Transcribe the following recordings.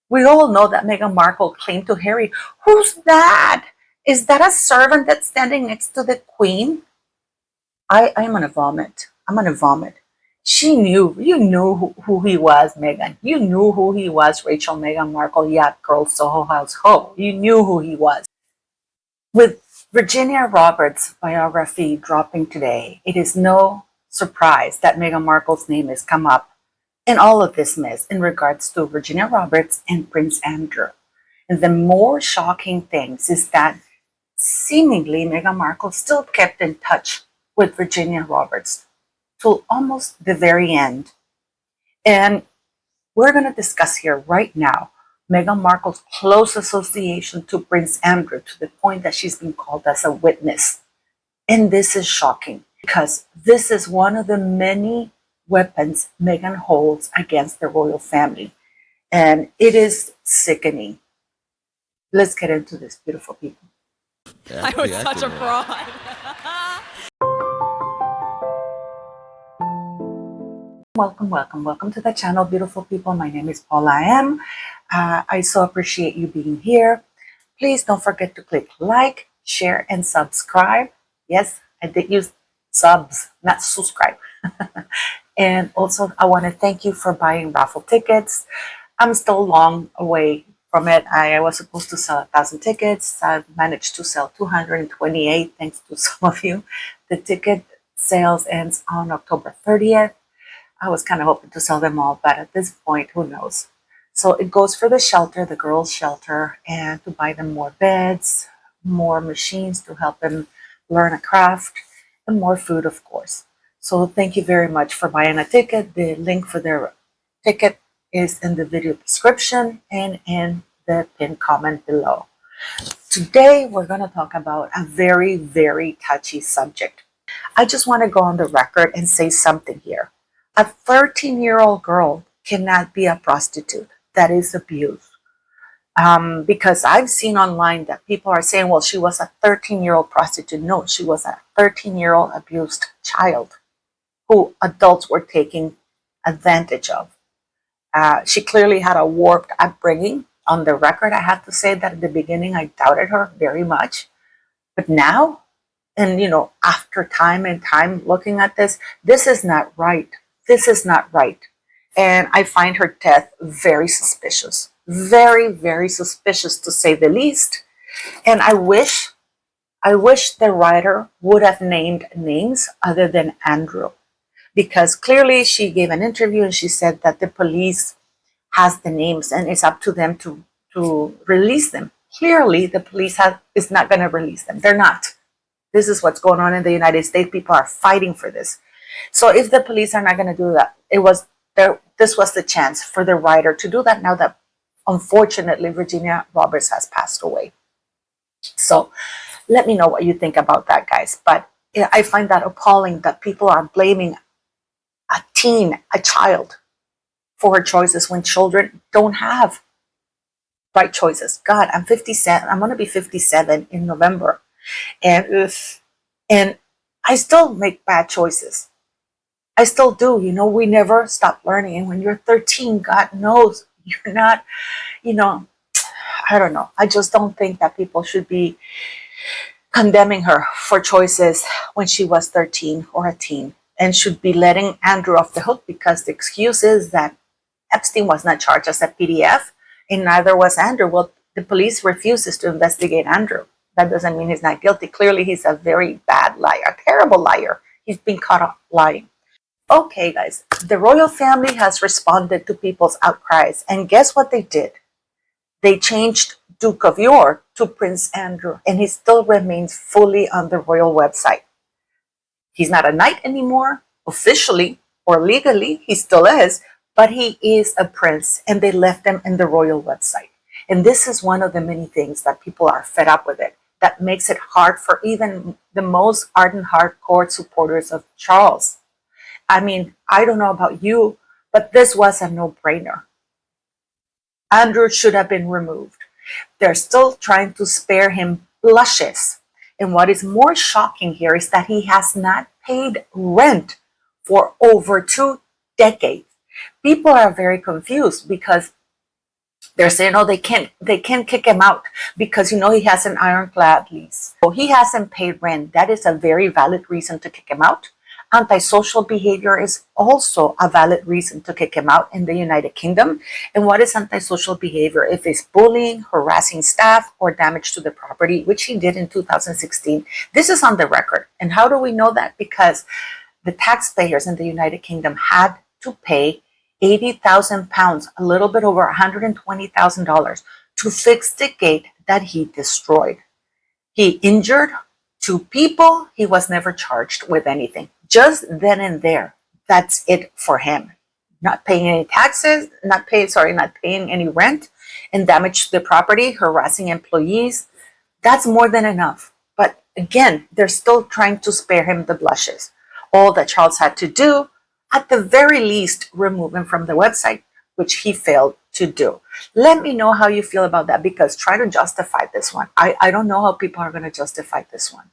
We all know that Meghan Markle claimed to Harry, "Who's that? Is that a servant that's standing next to the Queen?" I'm gonna vomit. I'm gonna vomit. She knew, you knew who he was, Meghan. You knew who he was, Rachel Meghan Markle, yacht girl, Soho House Ho. You knew who he was. With Virginia Roberts' biography dropping today, it is no surprise that Meghan Markle's name has come up in all of this mess in regards to Virginia Roberts and Prince Andrew. And the more shocking things is that seemingly Meghan Markle still kept in touch with Virginia Roberts till almost the very end. And we're going to discuss here right now Meghan Markle's close association to Prince Andrew to the point that she's been called as a witness. And this is shocking because this is one of the many weapons Meghan holds against the royal family. And it is sickening. Let's get into this, beautiful people. I was such a fraud. Welcome to the channel, beautiful people. My name is Paula M. I so appreciate you being here. Please don't forget to click like, share, and subscribe. Yes, I did use subs, not subscribe. And also, I want to thank you for buying raffle tickets. I'm still long away from it. I was supposed to sell 1,000 tickets. I've managed to sell 228, thanks to some of you. The ticket sales ends on October 30th. I was kind of hoping to sell them all, but at this point, who knows? So it goes for the shelter, the girls' shelter, and to buy them more beds, more machines to help them learn a craft, and more food, of course. So thank you very much for buying a ticket. The link for their ticket is in the video description and in the pinned comment below. Today, we're going to talk about a very, very touchy subject. I just want to go on the record and say something here. A 13-year-old girl cannot be a prostitute. That is abuse. Because I've seen online that people are saying, well, she was a 13-year-old prostitute. No, she was a 13-year-old abused child who adults were taking advantage of. She clearly had a warped upbringing. On the record, I have to say that at the beginning, I doubted her very much. But now, and after time and time looking at this, this is not right. This is not right. And I find her death very suspicious. Very, very suspicious, to say the least. And I wish the writer would have named names other than Andrew. Because clearly she gave an interview and she said that the police has the names and it's up to them to release them. Clearly the police is not going to release them. They're not. This is what's going on in the United States. People are fighting for this. So if the police are not going to do that, this was the chance for the writer to do that now that unfortunately Virginia Roberts has passed away. So let me know what you think about that, guys. But I find that appalling that people are blaming a teen, a child, for her choices when children don't have right choices. God, I'm 57. I'm going to be 57 in November. And I still make bad choices. I still do. We never stop learning. And when you're 13, God knows you're not, I don't know. I just don't think that people should be condemning her for choices when she was 13 or a teen, and should be letting Andrew off the hook because the excuse is that Epstein was not charged as a PDF and neither was Andrew. Well, the police refuses to investigate Andrew. That doesn't mean he's not guilty. Clearly, he's a very bad liar, a terrible liar. He's been caught up lying. Okay, guys, the royal family has responded to people's outcries, and guess what they did? They changed Duke of York to Prince Andrew, and he still remains fully on the royal website. He's not a knight anymore, officially or legally, he still is, but he is a prince, and they left him in the royal website. And this is one of the many things that people are fed up with it, that makes it hard for even the most ardent hardcore supporters of Charles. I mean, I don't know about you, but this was a no-brainer. Andrew should have been removed. They're still trying to spare him blushes. And what is more shocking here is that he has not paid rent for over 2 decades. People are very confused because They're saying, oh, they can't kick him out because he has an ironclad lease. So he hasn't paid rent. That is a very valid reason to kick him out. Antisocial behavior is also a valid reason to kick him out in the United Kingdom. And what is antisocial behavior? If it's bullying, harassing staff, or damage to the property, which he did in 2016. This is on the record. And how do we know that? Because the taxpayers in the United Kingdom had to pay £80,000, a little bit over $120,000, to fix the gate that he destroyed. He injured 2 people. He was never charged with anything. Just then and there, that's it for him. Not paying any taxes, not paying any rent, and damage to the property, harassing employees. That's more than enough. But again, they're still trying to spare him the blushes. All that Charles had to do, at the very least, remove him from the website, which he failed to do. Let me know how you feel about that, because try to justify this one. I don't know how people are going to justify this one.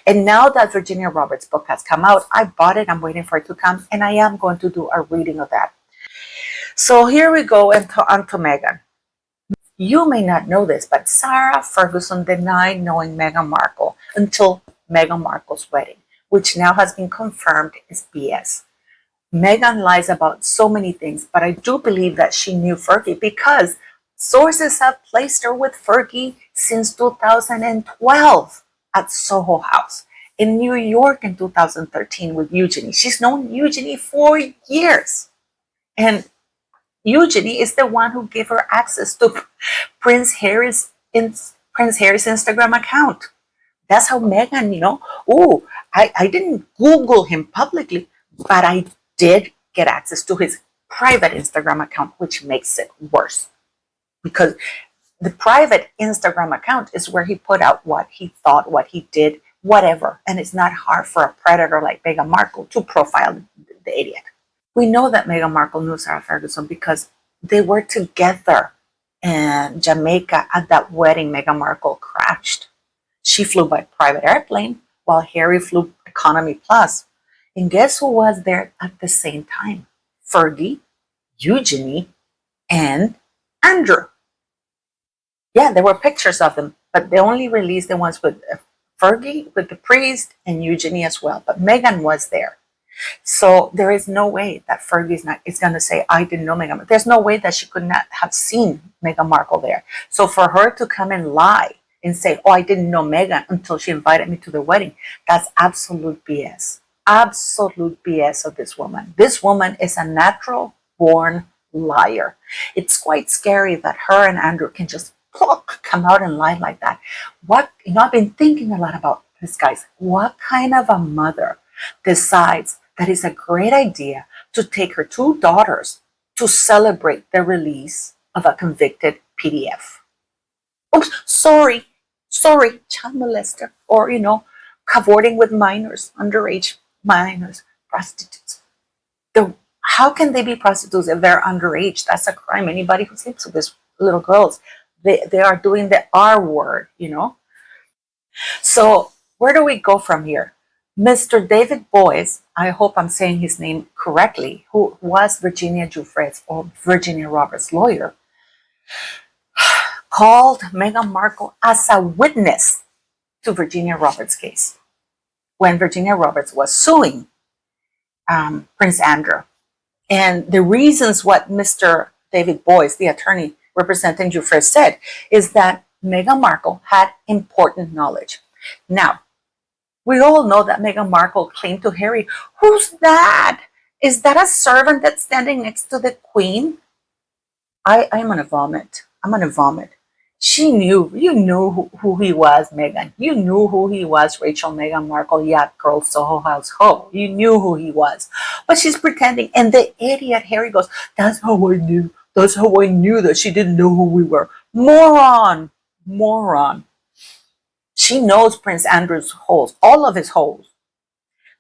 And now that Virginia Roberts' book has come out, I bought it. I'm waiting for it to come, and I am going to do a reading of that. So here we go onto Meghan. You may not know this, but Sarah Ferguson denied knowing Meghan Markle until Meghan Markle's wedding, which now has been confirmed is BS. Meghan lies about so many things, but I do believe that she knew Fergie because sources have placed her with Fergie since 2012 at Soho House, in New York in 2013 with Eugenie. She's known Eugenie for years. And Eugenie is the one who gave her access to Prince Harry's Instagram account. That's how Meghan, I didn't Google him publicly, but I did get access to his private Instagram account, which makes it worse. Because the private Instagram account is where he put out what he thought, what he did, whatever. And it's not hard for a predator like Meghan Markle to profile the idiot. We know that Meghan Markle knew Sarah Ferguson because they were together in Jamaica at that wedding Meghan Markle crashed. She flew by private airplane while Harry flew economy plus. And guess who was there at the same time? Fergie, Eugenie, and Andrew. Yeah, there were pictures of them, but they only released the ones with Fergie, with the priest, and Eugenie as well. But Meghan was there. So there is no way that Fergie is going to say, I didn't know Meghan. There's no way that she could not have seen Meghan Markle there. So for her to come and lie and say, oh, I didn't know Meghan until she invited me to the wedding, that's absolute BS. Absolute BS of this woman. This woman is a natural born liar. It's quite scary that her and Andrew can just come out and lie like that. I've been thinking a lot about this, guys. What kind of a mother decides that it's a great idea to take her 2 daughters to celebrate the release of a convicted PDF? Oops, sorry, child molester, or, cavorting with minors, underage minors, prostitutes. How can they be prostitutes if they're underage? That's a crime. Anybody who sleeps with these little girls, they are doing the R word, So where do we go from here? Mr. David Boyce, I hope I'm saying his name correctly, who was Virginia Giuffre's or Virginia Roberts' lawyer, called Meghan Markle as a witness to Virginia Roberts' case when Virginia Roberts was suing Prince Andrew. And the reasons what Mr. David Boyce, the attorney representing Giuffre, said is that Meghan Markle had important knowledge. Now, we all know that Meghan Markle claimed to Harry, who's that? Is that a servant that's standing next to the Queen? I'm gonna vomit. You knew who he was, Meghan. You knew who he was, Rachel Meghan Markle, yacht girl, Soho House ho. You knew who he was. But she's pretending. And the idiot Harry goes, that's how I knew. That's how I knew that she didn't know who we were. Moron. She knows Prince Andrew's holes, all of his holes.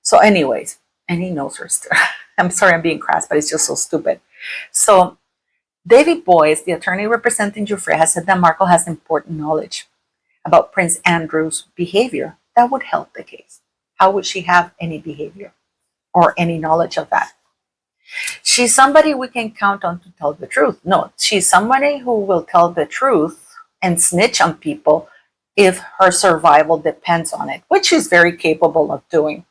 So anyways, and he knows her still. I'm sorry I'm being crass, but it's just so stupid. So David Boyce, the attorney representing Giuffre, has said that Markle has important knowledge about Prince Andrew's behavior that would help the case. How would she have any behavior or any knowledge of that? She's somebody we can count on to tell the truth. No, she's somebody who will tell the truth and snitch on people if her survival depends on it, which she's very capable of doing.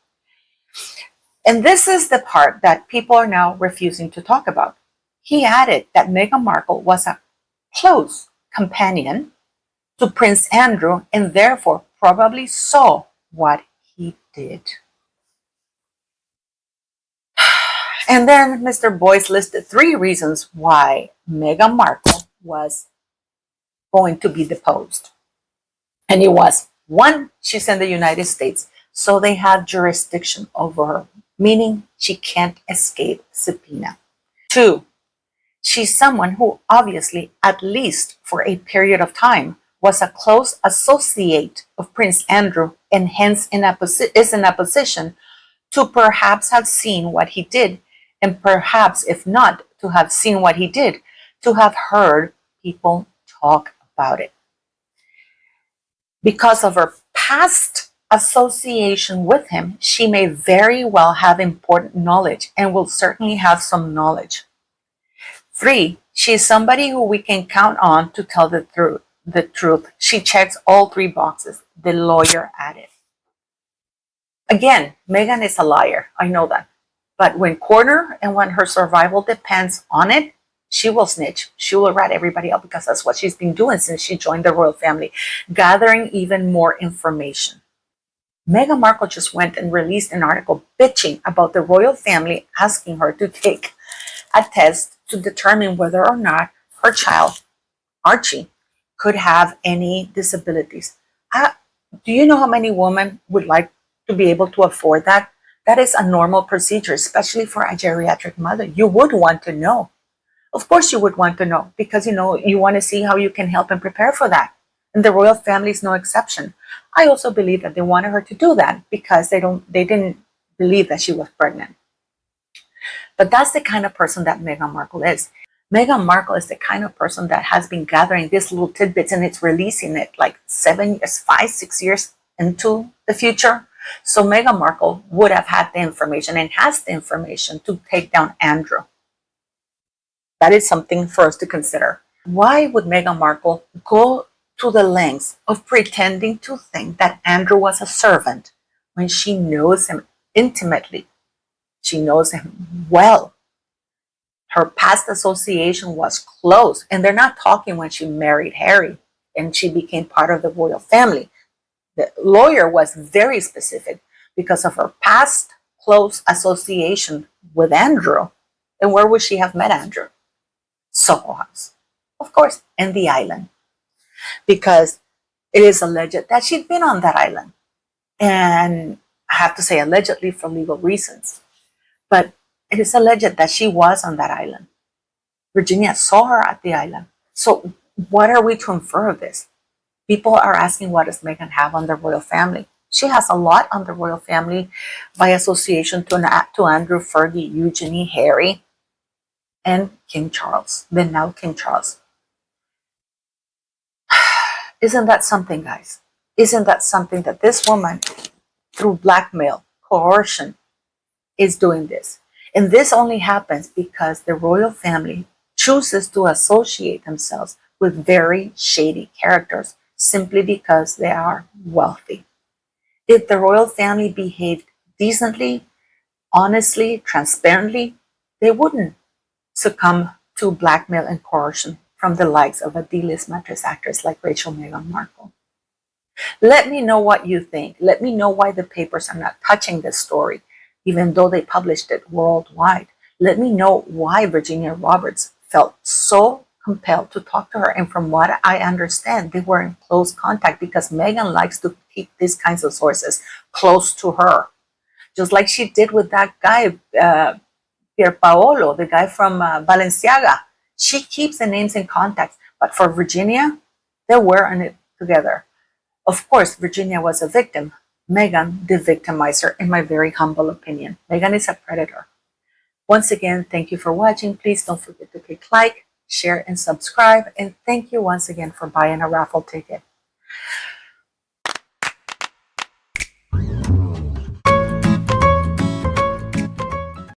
And this is the part that people are now refusing to talk about. He added that Meghan Markle was a close companion to Prince Andrew and therefore probably saw what he did. And then Mr. Boyce listed 3 reasons why Meghan Markle was going to be deposed. And it was 1, she's in the United States, so they have jurisdiction over her, meaning she can't escape subpoena. 2, she's someone who obviously, at least for a period of time, was a close associate of Prince Andrew and hence is in a position to perhaps have seen what he did, and perhaps, if not to have seen what he did, to have heard people talk about it. Because of her past association with him, she may very well have important knowledge and will certainly have some knowledge. 3, she's somebody who we can count on to tell the truth. She checks all 3 boxes, the lawyer added. Again, Meghan is a liar. I know that. But when cornered and when her survival depends on it, she will snitch. She will rat everybody out because that's what she's been doing since she joined the royal family, gathering even more information. Meghan Markle just went and released an article bitching about the royal family, asking her to take a test to determine whether or not her child, Archie, could have any disabilities. Do you know how many women would like to be able to afford that? That is a normal procedure, especially for a geriatric mother. You would want to know. Of course you would want to know because, you want to see how you can help and prepare for that. And the royal family is no exception. I also believe that they wanted her to do that because they didn't believe that she was pregnant. But that's the kind of person that Meghan Markle is. Meghan Markle is the kind of person that has been gathering these little tidbits and it's releasing it like 7 years, 5, 6 years into the future. So Meghan Markle would have had the information and has the information to take down Andrew. That is something for us to consider. Why would Meghan Markle go to the lengths of pretending to think that Andrew was a servant when she knows him intimately? She knows him well. Her past association was close, and they're not talking when she married Harry and she became part of the royal family. The lawyer was very specific because of her past close association with Andrew. And where would she have met Andrew? Soho House, of course, and the island, because it is alleged that she'd been on that island. And I have to say allegedly for legal reasons, but it is alleged that she was on that island. Virginia saw her at the island. So what are we to infer of this? People are asking, what does Meghan have on the royal family? She has a lot on the royal family by association to Andrew, Fergie, Eugenie, Harry, and King Charles, then now King Charles. Isn't that something, guys? Isn't that something that this woman, through blackmail, coercion, is doing this? And this only happens because the royal family chooses to associate themselves with very shady characters simply because they are wealthy. If the royal family behaved decently, honestly, transparently, they wouldn't succumb to blackmail and coercion from the likes of a D-list mattress actress like Rachel Meghan Markle. Let me know what you think. Let me know why the papers are not touching this story, even though they published it worldwide. Let me know why Virginia Roberts felt so compelled to talk to her. And from what I understand, they were in close contact because Meghan likes to keep these kinds of sources close to her. Just like she did with that guy, Pier Paolo, the guy from Balenciaga. She keeps the names in contact. But for Virginia, they were in it together. Of course, Virginia was a victim. Meghan, the victimizer, in my very humble opinion. Meghan is a predator. Once again, thank you for watching. Please don't forget to click like, share, and subscribe. And thank you once again for buying a raffle ticket.